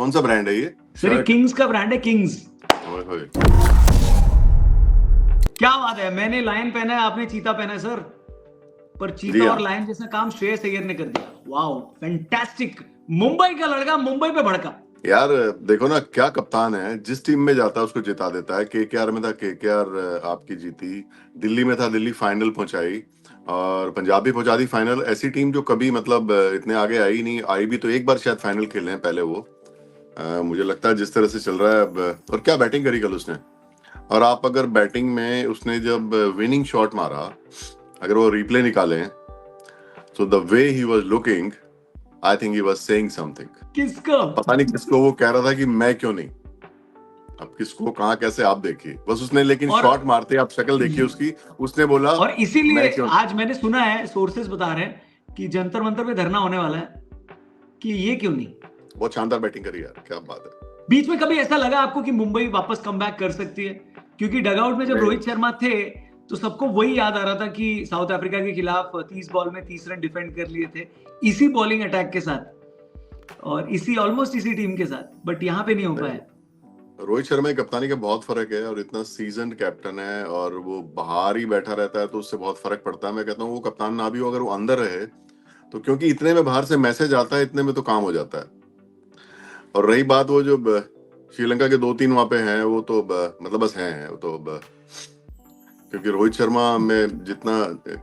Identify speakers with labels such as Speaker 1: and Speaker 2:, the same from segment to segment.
Speaker 1: कौन सा ब्रांड है ये
Speaker 2: सर?
Speaker 1: शर्ट?
Speaker 2: किंग्स का ब्रांड है, किंग्स।
Speaker 1: ओए होए।
Speaker 2: क्या बात है, मैंने लायन पहना है, आपने चीता पहना है सर। पर
Speaker 1: जी
Speaker 2: चीता
Speaker 1: हाँ।
Speaker 2: और लायन जैसा काम श्रेयस अय्यर ने कर दिया। Wow, fantastic. मुंबई का लड़का मुंबई पे भड़का।
Speaker 1: यार देखो ना, क्या कप्तान है, जिस टीम में जाता है उसको जिता देता है। केकेआर में था, केकेआर आपकी जीती। दिल्ली में था, दिल्ली फाइनल पहुंचाई। और पंजाब भी पहुंचा दी फाइनल। ऐसी टीम जो कभी मतलब इतने आगे आई नहीं, आई भी तो एक बार शायद फाइनल खेले हैं पहले वो। मुझे लगता है जिस तरह से चल रहा है अब। और क्या बैटिंग करी कल उसने। और आप अगर बैटिंग में उसने जब विनिंग शॉट मारा, अगर वो रिप्ले निकालें, so the way he was looking, I think he was saying something.
Speaker 2: किसको?
Speaker 1: अब पता नहीं किसको वो कह रहा था कि मैं क्यों नहीं। अब किसको कहाँ कैसे आप देखिए, बस उसने लेकिन
Speaker 2: और
Speaker 1: शॉट मारते आप शक्ल देखिए उसकी, उसने बोला
Speaker 2: और इसीलिए
Speaker 1: मैं क्यों।
Speaker 2: आज मैंने सुना है, सोर्सेज बता रहे हैं कि जंतर मंतर पे धरना होने वाला है कि ये क्यों नहीं।
Speaker 1: बहुत शानदार बैटिंग करी यार, क्या बात है।
Speaker 2: बीच में कभी ऐसा लगा आपको कि मुंबई वापस कमबैक कर सकती है? क्योंकि डगआउट में जब
Speaker 1: नहीं।
Speaker 2: रोहित शर्मा थे तो सबको वही याद आ रहा था कि साउथ अफ्रीका के खिलाफ 30 बॉल में 30 रन डिफेंड कर लिए थे, इसी बॉलिंग अटैक के साथ और इसी ऑलमोस्ट इसी टीम के साथ, बट यहाँ पे नहीं हो पाया।
Speaker 1: रोहित शर्मा की कप्तानी का बहुत फर्क है, और इतना सीजन्ड कैप्टन है और वो बाहर ही बैठा रहता है तो उससे बहुत फर्क पड़ता है। मैं कहता हूँ वो कप्तान ना भी हो, अगर वो अंदर रहे तो, क्योंकि इतने में बाहर से मैसेज आता है, इतने में तो काम हो जाता है। और रही बात वो जो श्रीलंका के 2-3 वहां पे हैं, वो तो मतलब बस हैं वो तो क्योंकि रोहित शर्मा में जितना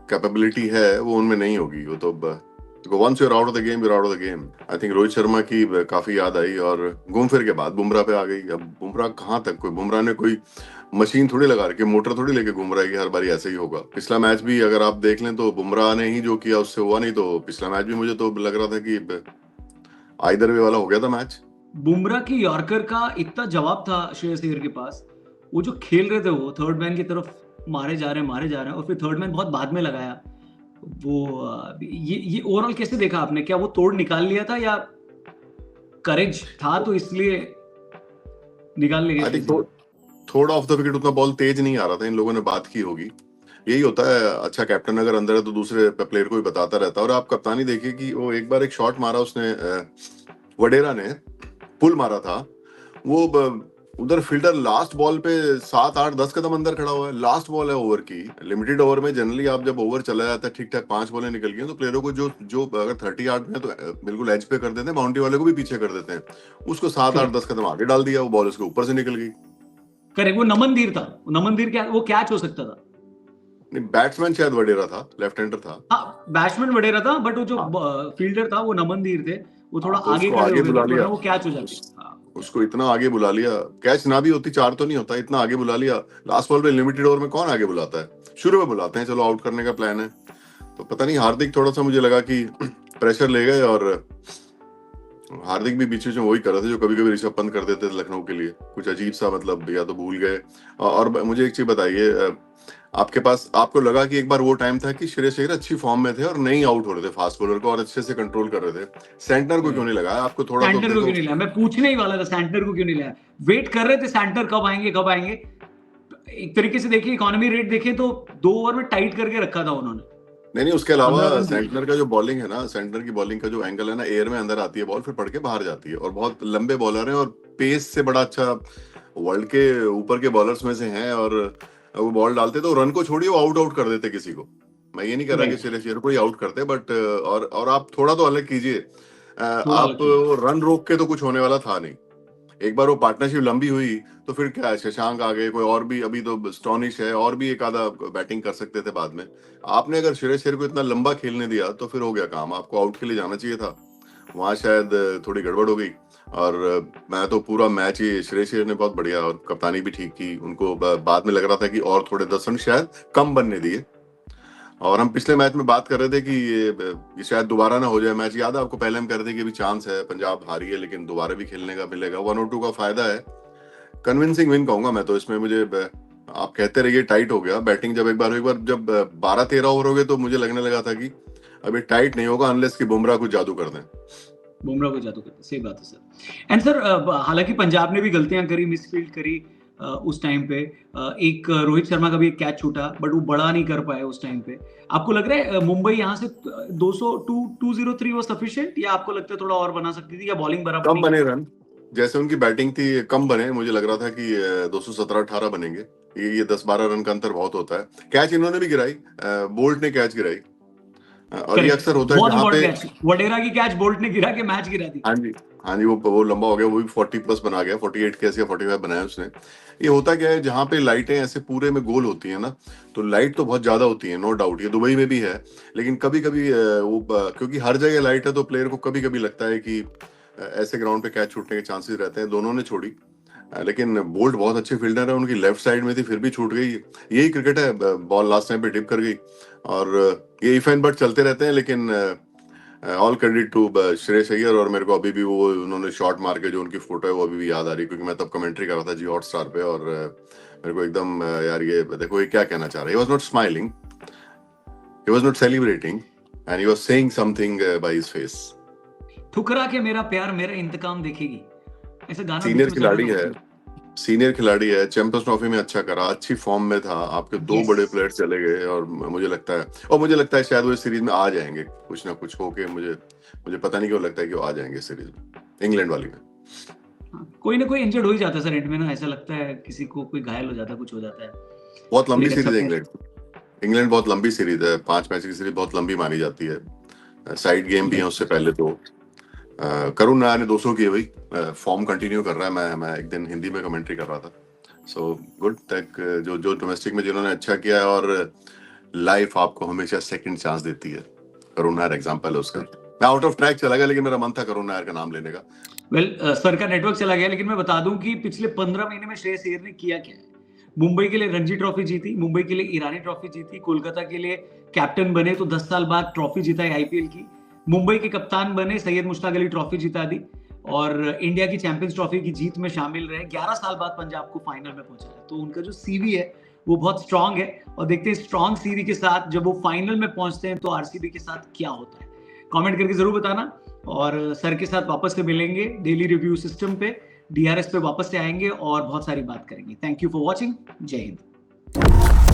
Speaker 1: कैपेबिलिटी है वो उनमें नहीं होगी। वो तो once you're out of the game, you're out of the game. I think Rohit Sharma की काफी याद आई, और घूम फिर के बाद बुमराह पे आ गई। अब बुमराह कहाँ तक, कोई बुमराह ने कोई मशीन थोड़ी लगा रखी, मोटर थोड़ी लेके घूम रहा है कि हर बारी ऐसे ही होगा। पिछला मैच भी अगर आप देख लें तो बुमराह ने ही जो किया उससे हुआ नहीं, तो पिछला मैच भी मुझे तो लग रहा था कि आइदर वे वाला हो गया था मैच।
Speaker 2: बुमराह की यॉर्कर का इतना जवाब था श्रेयस अय्यर के पास। वो जो खेल रहे थे, वो थर्ड मैन की तरफ मारे जा रहे हैं और फिर थर्ड मैन बहुत बाद में लगाया वो। ये ओवरऑल कैसे देखा आपने? क्या वो तोड़ निकाल लिया था या करेज था तो इसलिए निकाल लिया?
Speaker 1: आई थिंक थोड़ा ऑफ द विकेट, उतना बॉल तेज नहीं आ रहा था, इन लोगों ने बात की होगी। यही होता है, अच्छा कैप्टन अगर अंदर है तो दूसरे प्लेयर को भी बताता रहता है। और आप कप्तानी देखिए कि वो एक बार एक शॉट मारा उसने, वडेरा ने पुल मारा था वो, उधर फील्डर लास्ट बॉल पे 7-8-10 कदम अंदर खड़ा हुआ है। लास्ट बॉल है ओवर की, लिमिटेड ओवर में जनरली आप जब ओवर चला जाता है ठीक ठाक 5 बॉलें निकल गई तो प्लेयरों को जो जो अगर 30 यार्ड में तो बिल्कुल एज पे कर देते हैं, बाउंड्री वाले को भी पीछे कर देते हैं। उसको 7-8-10 कदम आगे डाल दिया, वो बॉल उसके ऊपर से निकल गई।
Speaker 2: करेक्ट, वो नमनदीर था। नमनदीर क्या वो कैच हो सकता था?
Speaker 1: नहीं, बैट्समैन शायद वडेरा था, लेफ्ट हैंडर था।
Speaker 2: हाँ, बैट्समैन वडेरा था, बट वो जो फील्डर था वो नमनदीर थे। वो थोड़ा
Speaker 1: तो
Speaker 2: आगे
Speaker 1: उसको
Speaker 2: खड़े
Speaker 1: आगे
Speaker 2: हो गए
Speaker 1: बुला
Speaker 2: थे,
Speaker 1: लिया,
Speaker 2: वरना वो कैच हो जाती।
Speaker 1: उसको इतना आगे बुला लिया, कैच ना भी होती 4 तो नहीं होता, इतना आगे बुला लिया। लास्ट बॉल पे लिमिटेड ओवर में कौन आगे बुलाता है, शुरू में बुलाते हैं, चलो आउट करने का प्लान है। तो पता नहीं, हार्दिक थोड़ा सा मुझे लगा कि प्रेशर ले गए, और हार्दिक भी बीच में वही कर रहे थे जो कभी कभी ऋषभ पंत कर देते थे लखनऊ के लिए, कुछ अजीब सा, मतलब या तो भूल गए। और मुझे एक चीज बताइए, आपके पास, आपको लगा कि एक बार वो टाइम था कि श्रेयस अय्यर अच्छी फॉर्म में थे और नहीं आउट हो रहे थे फास्ट बॉलर को, और अच्छे से कंट्रोल कर रहे थे, सेंटनर को क्यों नहीं लगाया? आपको थोड़ा तो
Speaker 2: सैंटनर को
Speaker 1: देखो।
Speaker 2: क्यों नहीं लाया? मैं पूछने ही वाला था, सैंटनर को क्यों नहीं लाया? वेट कर रहे थे सैंटनर कब आएंगे कब आएंगे। एक तरीके से देखिए, इकोनॉमी रेट देखें तो 2 ओवर में टाइट करके रखा था उन्होंने।
Speaker 1: नहीं, उसके
Speaker 2: 15
Speaker 1: अलावा
Speaker 2: रन दिए।
Speaker 1: सेंटनर का जो बॉलिंग है ना, सेंटनर की बॉलिंग का जो एंगल है ना, एयर में अंदर आती है बॉल, फिर पड़ के बाहर जाती है, और बहुत लंबे बॉलर हैं और पेस से बड़ा अच्छा वर्ल्ड के ऊपर के बॉलर्स में से हैं। और वो बॉल डालते तो रन को छोड़िए, वो आउट कर देते किसी को। मैं ये नहीं कह रहा कि श्रेयस अय्यर को ही आउट करते, बट और आप थोड़ा तो अलग कीजिए।
Speaker 2: थोड़ा अलग
Speaker 1: आप
Speaker 2: कीजिए।
Speaker 1: रन रोक के तो कुछ होने वाला था नहीं। एक बार वो पार्टनरशिप लंबी हुई तो फिर क्या, शशांक आ गए, कोई और भी, अभी तो स्टॉनिश है, और भी एक आधा बैटिंग कर सकते थे बाद में। आपने अगर श्रेयस अय्यर को इतना लंबा खेलने दिया तो फिर हो गया काम, आपको आउट के लिए जाना चाहिए था, वहां शायद थोड़ी गड़बड़ हो गई। और मैं तो पूरा मैच ही, श्रेयस अय्यर ने बहुत बढ़िया और कप्तानी भी ठीक की, उनको बाद में लग रहा था कि और थोड़े 10 रन शायद कम बनने दिए। और हम पिछले मैच में बात कर रहे थे कि ये शायद दोबारा ना हो जाए मैच, याद है आपको? पहले हम कह रहे थे कि अभी चांस है, पंजाब हारी है लेकिन दोबारा भी खेलने का मिलेगा, 1 और 2 का फायदा है। कन्विंसिंग विन कहूंगा मैं तो इसमें। मुझे आप कहते रहिए टाइट हो गया बैटिंग, जब एक बार जब 12-13 ओवर हो गए तो मुझे लगने लगा था कि अभी टाइट नहीं होगा अनलेस कि बुमराह कुछ जादू कर दें।
Speaker 2: बुमराह को जादू करते, सही बात है सर। एंड सर, हालांकि पंजाब ने भी गलतियां करी, मिसफील्ड करी उस टाइम पे। एक रोहित शर्मा का भी एक कैच छूटा, बट वो बड़ा नहीं कर पाए उस टाइम पे। आपको लग रहा है मुंबई यहाँ से 203 वो सफिशिएंट, या आपको लगता है थोड़ा और बना सकती थी, या बॉलिंग बराबर
Speaker 1: कम
Speaker 2: नहीं?
Speaker 1: बने रन, जैसे उनकी बैटिंग थी कम बने, मुझे लग रहा था कि 217-18 बनेंगे। ये 10-12 रन का अंतर बहुत होता है। कैच इन्होंने भी गिराई, बोल्ट ने कैच गिराई। और ये
Speaker 2: करेक्ट,
Speaker 1: अक्सर होता है
Speaker 2: बहुत
Speaker 1: जहाँ
Speaker 2: इंपॉर्टेंट
Speaker 1: पे,
Speaker 2: कैच, वडेरा की कैच बोल्ट ने गिरा के मैच गिरा दी।
Speaker 1: हाँ जी, हाँ जी, वो लंबा हो गया, वो भी 40 प्लस बना गया, 48 कैसे या 45 बनाया उसने। ये होता क्या है, जहाँ पे लाइटें ऐसे पूरे में गोल होती है ना, तो लाइट तो बहुत ज्यादा होती है, नो डाउट, ये दुबई में भी है। लेकिन कभी कभी क्योंकि हर जगह लाइट है, तो प्लेयर को कभी कभी लगता है कि ऐसे ग्राउंड पे कैच छूटने के चांसेस रहते हैं। दोनों ने छोड़ी, लेकिन बोल्ट बहुत अच्छे फील्डर है, उनकी लेफ्ट साइड में थी फिर भी छूट गई। यही क्रिकेट है, बॉल लास्ट टाइम पे डिप कर गई। और ये इफ एंड बट चलते रहते हैं, लेकिन all credit to Shreyas Iyer. और मेरे को अभी भी वो उन्होंने शॉट मार के जो उनकी फोटो है वो अभी भी याद आ रही है, क्योंकि मैं तब कमेंट्री कर रहा था जी हॉट स्टार पे। और मेरे को एकदम यार, ये देखो ये क्या कहना चाह रहा है। He was not smiling, he was not celebrating, and he was saying something by his face.
Speaker 2: ठुकरा के मेरा प्यार मेरा इंतकाम देखेगी, ऐसा गाना बीच
Speaker 1: सीनियर
Speaker 2: में चल रहा
Speaker 1: खिलाड़ी
Speaker 2: था
Speaker 1: है,
Speaker 2: उसमें।
Speaker 1: सीनियर खिलाड़ी है, चैंपियंस ट्रॉफी में अच्छा करा, अच्छी फॉर्म में था। आपके दो
Speaker 2: यस,
Speaker 1: बड़े प्लेयर्स चले गए, और मुझे लगता है शायद वो इस सीरीज में आ जाएंगे, कुछ ना कुछ होके। मुझे पता नहीं क्यों लगता है कि वो आ जाएंगे सीरीज में, इंग्लैंड वाली में।
Speaker 2: कोई ना कोई इंजर्ड हो ही जाता है सर एंड में ना, ऐसा लगता है किसी को, कोई घायल हो जाता है, कुछ हो जाता है।
Speaker 1: बहुत
Speaker 2: फिर
Speaker 1: लंबी
Speaker 2: एक अच्छा
Speaker 1: सीरीज है
Speaker 2: प्लेयर।
Speaker 1: इंग्लैंड बहुत लंबी सीरीज है, 5 मैच की सीरीज बहुत लंबी मानी जाती है। साइड गेम भी है उससे पहले तो। करुण नायर ने 200 किए भाई, फॉर्म कंटिन्यू कर रहा है। मैं एक दिन हिंदी में कमेंट्री कर रहा था। सो गुड टेक, जो डोमेस्टिक में जिन्होंने अच्छा किया है, और लाइफ आपको हमेशा सेकंड चांस देती है। करुण नायर एग्जांपल है उसका। मैं आउट ऑफ ट्रैक चला गया, लेकिन मेरा मन था करुण नायर का नाम लेने का।
Speaker 2: सर का नेटवर्क चला गया, लेकिन मैं बता दूं कि पिछले 15 महीने में श्रेयस अय्यर ने किया क्या है। मुंबई के लिए रणजी ट्रॉफी जीती, मुंबई के लिए ईरानी ट्रॉफी जीती, कोलकाता के लिए कैप्टन बने तो 10 साल बाद ट्रॉफी जीता है आईपीएल की, मुंबई के कप्तान बने, सैयद मुश्ताक अली ट्रॉफी जिता दी, और इंडिया की चैंपियंस ट्रॉफी की जीत में शामिल रहे। 11 साल बाद पंजाब को फाइनल में पहुंचा है, तो उनका जो सीवी है वो बहुत स्ट्रांग है। और देखते हैं स्ट्रांग सीवी के साथ जब वो फाइनल में पहुंचते हैं तो आरसीबी के साथ क्या होता है। कमेंट करके जरूर बताना, और सर के साथ वापस से मिलेंगे डेली रिव्यू सिस्टम पे, डीआरएस पे वापस से आएंगे और बहुत सारी बात करेंगे। थैंक यू फॉर वॉचिंग, जय हिंद।